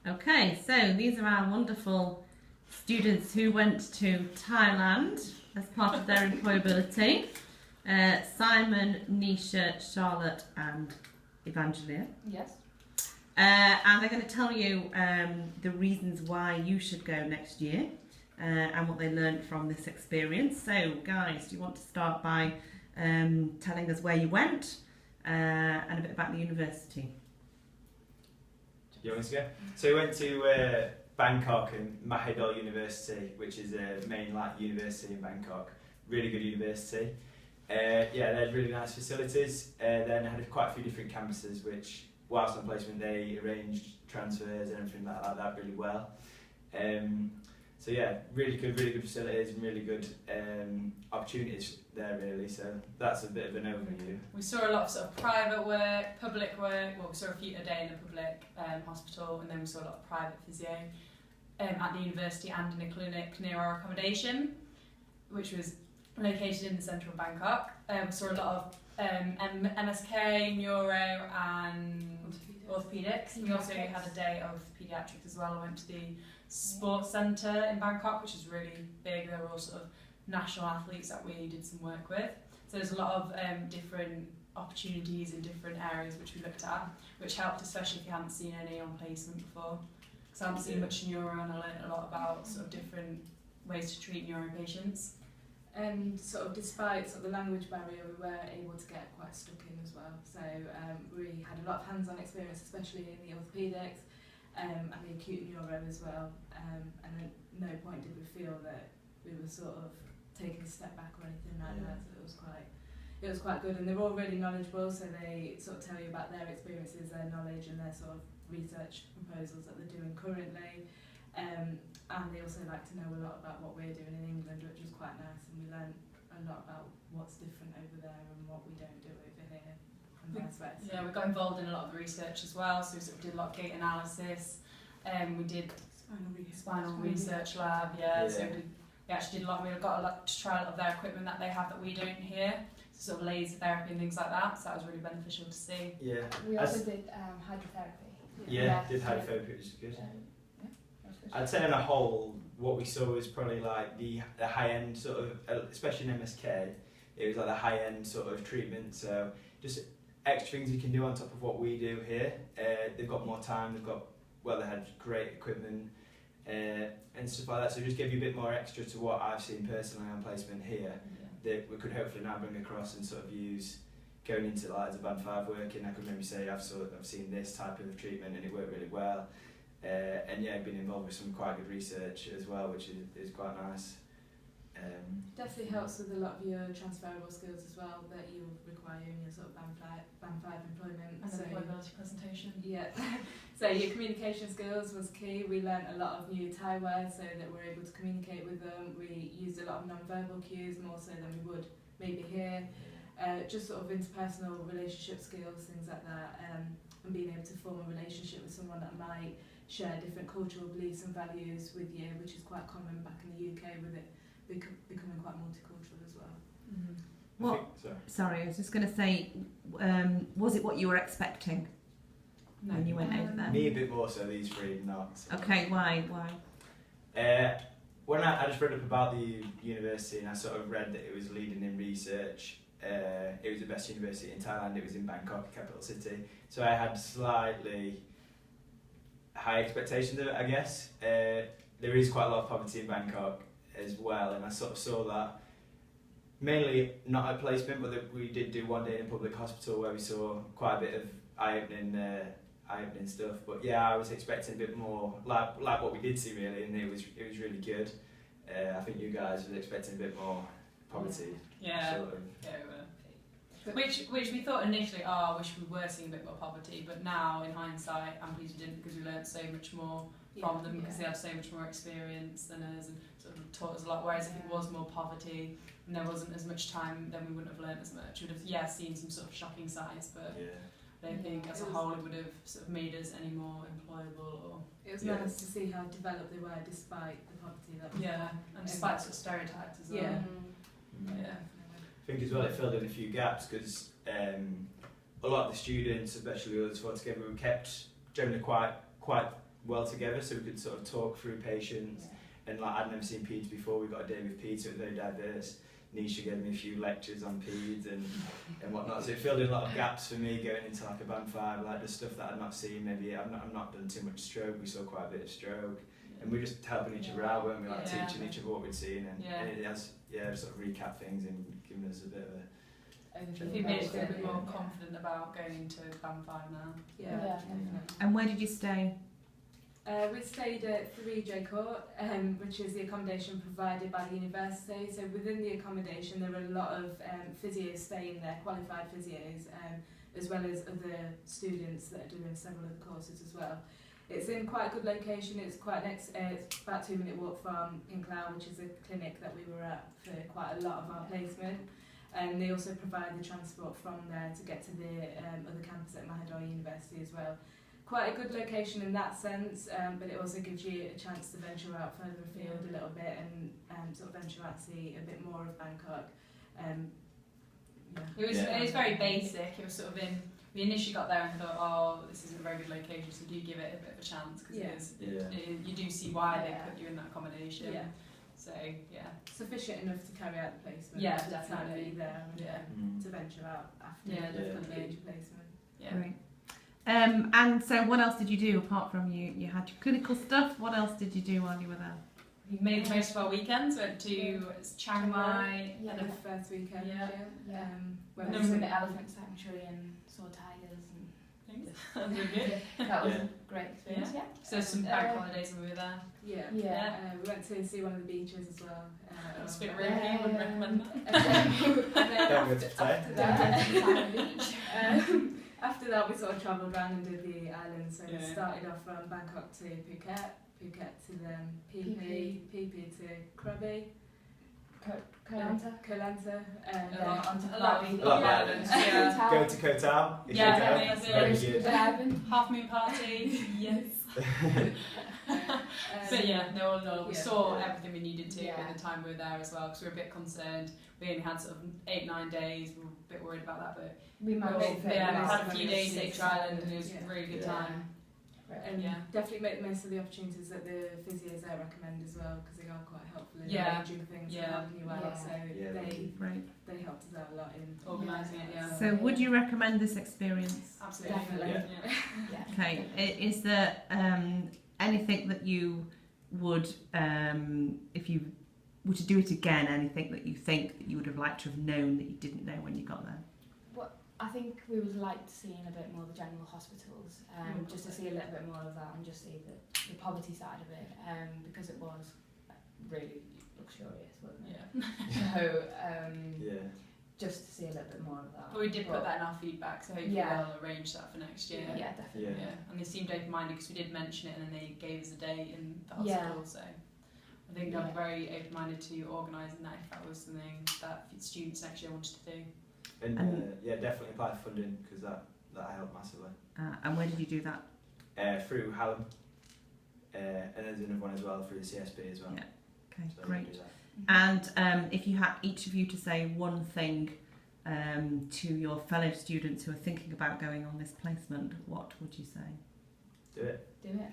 Okay, so these are our wonderful students who went to Thailand as part of their employability. Simon, Nisha, Charlotte and Evangelia. Yes. And they're going to tell you the reasons why you should go next year and what they learned from this experience. So guys, do you want to start by telling us where you went and a bit about the university? You want me to go? So we went to Bangkok and Mahidol University, which is a main university in Bangkok. Really good university. Yeah, they had really nice facilities. Then had quite a few different campuses, which, whilst on placement, they arranged transfers and everything like that really well. So yeah, really good facilities and really good opportunities there really. So that's a bit of an overview. We saw a lot of sort of private work, public work. Well, we saw a few a day in a public hospital, and then we saw a lot of private physio at the university and in a clinic near our accommodation, which was located in the centre of Bangkok. We saw a lot of MSK, neuro and orthopaedics. We also had a day of paediatrics as well. I went to the sports centre in Bangkok, which is really big. There were all sort of national athletes that we did some work with. So there's a lot of different opportunities in different areas which we looked at, which helped, especially if you hadn't seen any on placement before. Because I haven't seen much neuro, and I learned a lot about sort of different ways to treat neuro patients. And sort of despite sort of the language barrier, we were able to get quite stuck in as well. So we had a lot of hands-on experience, especially in the orthopaedics and the acute neuro as well. And at no point did we feel that we were sort of taking a step back or anything like that. So it was quite good, and they're all really knowledgeable. So they sort of tell you about their experiences, their knowledge, and their sort of research proposals that they're doing currently. And they also like to know a lot about what we're doing in England, which was quite nice, and we learned a lot about what's different over there and what we don't do over here, and vice versa. Yeah, we got involved in a lot of the research as well, so we sort of did a lot of gait analysis, we did spinal research lab, so we actually did a lot, we got a lot to try a lot of their equipment that they have that we don't here, so sort of laser therapy and things like that, so that was really beneficial to see. Yeah. We also did hydrotherapy. Yeah, did hydrotherapy, which is good. I'd say on a whole, what we saw was probably like the high-end sort of, especially in MSK, it was like the high-end sort of treatment, so just extra things you can do on top of what we do here. They've got more time, they had great equipment and stuff like that, so just give you a bit more extra to what I've seen personally on placement here, that we could hopefully now bring across and sort of use going into like as a band 5 working. I could maybe say I've seen this type of treatment and it worked really well. And yeah, been involved with some quite good research as well, which is quite nice. Definitely helps with a lot of your transferable skills as well that you require in your sort of band 5 employment. And the employability presentation. Yeah, so your communication skills was key. We learnt a lot of new Thai words so that we're able to communicate with them. We used a lot of non-verbal cues more so than we would maybe here. Just sort of interpersonal relationship skills, things like that, and being able to form a relationship with someone that might share different cultural beliefs and values with you, which is quite common back in the UK, with it becoming quite multicultural as well. Sorry, I was just going to say, was it what you were expecting when you went over there? Me a bit more so, these three not. Okay, why? When I just read up about the university and I sort of read that it was leading in research, it was the best university in Thailand, it was in Bangkok, capital city, so I had slightly high expectations of it, I guess. There is quite a lot of poverty in Bangkok as well, and I sort of saw that mainly not at placement, but that we did do one day in a public hospital where we saw quite a bit of eye-opening stuff. But yeah, I was expecting a bit more like what we did see really, and it was really good. I think you guys were expecting a bit more poverty. Yeah, sort of. Yeah, we were. Which we thought initially, I wish we were seeing a bit more poverty, but now in hindsight, I'm pleased we didn't, because we learnt so much more from them, because they had so much more experience than us and sort of taught us a lot. Whereas if it was more poverty and there wasn't as much time, then we wouldn't have learnt as much. We would have seen some sort of shocking sides, but I don't think as a whole it would have sort of made us any more employable. Or it was nice to see how developed they were despite the poverty that was and despite sort of stereotypes as well. Yeah. I think as well it filled in a few gaps, because a lot of the students, especially us four together, we kept generally quite well together, so we could sort of talk through patients. And like I'd never seen peds before. We got a day with peds, so it was very diverse. Nisha gave me a few lectures on peds and whatnot, so it filled in a lot of gaps for me going into like a band 5, like the stuff that I'd not seen. Maybe I've not done too much stroke. We saw quite a bit of stroke, and we were just helping each other out, weren't we? Like teaching each other what we'd seen, and it has sort of recap things and given us a bit of a. I think it made us feel a bit more confident about going into band 5 now. Yeah, definitely. And where did you stay? We stayed at 3J Court, which is the accommodation provided by the university. So within the accommodation there are a lot of physios staying there, qualified physios, as well as other students that are doing several other courses as well. It's in quite a good location. It's quite next. It's about a 2-minute walk from Pinclough, which is a clinic that we were at for quite a lot of our placement. And they also provide the transport from there to get to the other campus at Mahidol University as well. Quite a good location in that sense, but it also gives you a chance to venture out further afield a little bit and sort of venture out, see a bit more of Bangkok. It was very basic. It was sort of in. We initially got there and thought, oh, this isn't a very good location, so do give it a bit of a chance because you do see why they put you in that accommodation. Yeah. So sufficient enough to carry out the placement. Yeah, to definitely. Be there and to venture out after the major placement. Yeah. Right. And so what else did you do apart from you had your clinical stuff? What else did you do while you were there? We made the most of our weekends. Went to Chiang Mai and the first weekend. Went to the elephant sanctuary and saw tigers and things. That was really good. That was a great experience. Yeah. So some bank holidays when we were there. We went to see one of the beaches as well. That was a bit roomy. Wouldn't recommend that. After that, we sort of travelled around and did the island. So we started off from Bangkok to Phuket to then Phi Phi to Krabi, Koh Lanta. A lot of islands. Go to Koh Tao. Very good. Half moon party. Yes. But we saw everything we needed to at the time we were there as well, because we were a bit concerned. We only had sort of 8-9 days. We were a bit worried about that, but we managed. We had a few days at Island, and it was a really good time. And definitely make the most of the opportunities that the physios there recommend as well, because they are quite helpful in arranging things and helping you out. So they helped us out a lot in organising it. So would you recommend this experience? Absolutely. Definitely. Okay. Is there anything that you would, if you were to do it again, anything that you think that you would have liked to have known that you didn't know when you got there? I think we would like to see in a bit more of the general hospitals, just to see a little bit more of that and just see the poverty side of it, because it was really luxurious, wasn't it? So just to see a little bit more of that. But we did put that in our feedback, so hopefully they'll arrange that for next year. Yeah, definitely. And they seemed open-minded because we did mention it and then they gave us a date in the hospital, so I think they were very open-minded to organising that if that was something that students next year wanted to do. And definitely apply for funding, because that helped massively. And where did you do that? Through Hallam, and there's another one as well through the CSP as well. Yeah. Okay, so great. And if you had each of you to say one thing to your fellow students who are thinking about going on this placement, what would you say? Do it. Do it.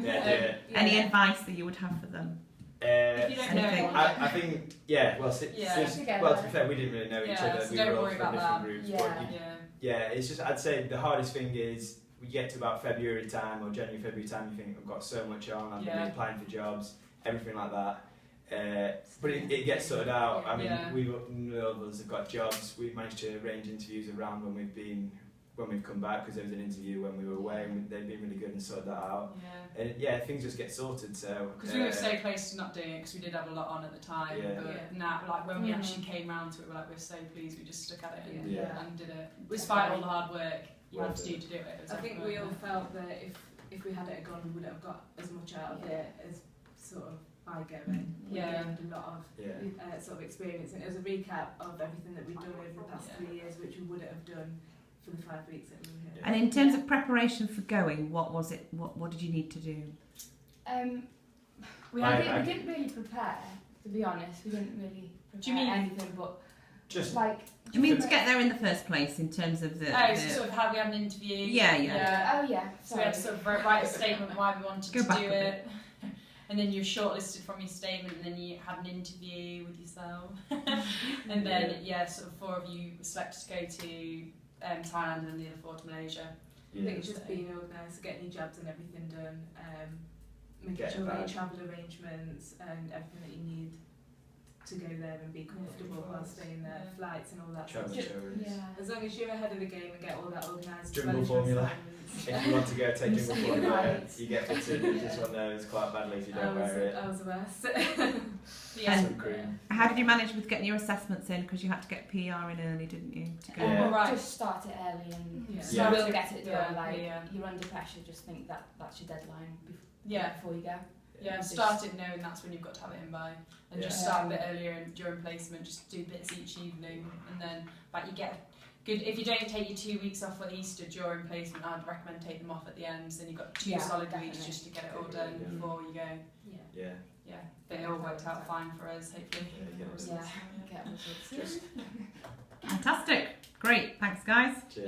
Do it. Any advice that you would have for them? If you don't know, I think, well, to be fair, we didn't really know each other. So we don't were all worry from about different that. groups. It's just, I'd say the hardest thing is we get to about February time or January, February time, you think, I've got so much on, I've been applying for jobs, everything like that. But it gets sorted out. I mean, none of us have got jobs. We've managed to arrange interviews around when we've come back, because there was an interview when we were away and they've been really good and sorted that out. And things just get sorted. So because we were so close to not doing it, because we did have a lot on at the time. But now, like when we actually came round to it, we're so pleased we just stuck at it and did it, despite all the hard work you had to do it. I think we all felt that if we had it gone, we wouldn't have got as much out of it as sort of by going. We gained a lot of sort of experience, and it was a recap of everything that we've done over the past 3 years, which we wouldn't have done for the 5 weeks that we were here. And in terms of preparation for going, what was it? What did you need to do? We didn't really prepare, to be honest. We didn't really prepare anything, but Just like. I mean, to get there in the first place, in terms of the. Oh, so sort of how we had an interview. Yeah. Oh yeah. So we had to sort of write a statement why we wanted Go to back do a bit. it. And then you're shortlisted from your statement, and then you had an interview with yourself. And then, sort of 4 of you were selected to go to Thailand and the other 4 to Malaysia. I think it's just being organised, getting your jobs and everything done, making Get sure that back. your travel arrangements and everything that you need to go there and be comfortable while staying there, Yeah. flights and all that Travel stuff. insurance. Yeah. As long as you're ahead of the game and get all that organised, Jungle manage formula. assignments. If you want to go take Jungle Something Formula, right. you get fitted. You just want those quite badly if you don't wear it. I was the worst. Yeah. Some cream. How did you manage with getting your assessments in? Because you had to get PR in early, didn't you? To go. Yeah. Right. Just start it early and Yeah. you will get it done. Yeah, Like yeah. you're under pressure, just think that that's your deadline Yeah. before you go. Yeah, Just- start it knowing that's when you've got to have it in by. And just Yeah. start a bit earlier and during placement, just do bits each evening. And then, but you get good, if you don't take your 2 weeks off for Easter during placement, I'd recommend take them off at the end. So then you've got 2 Yeah, solid definitely. weeks just to get it all done Yeah. before you go. Yeah. Yeah. Yeah, but it all worked out fine for us, hopefully. Yeah, you get it. Yeah, get results. Just Fantastic. Great. Thanks, guys. Cheers.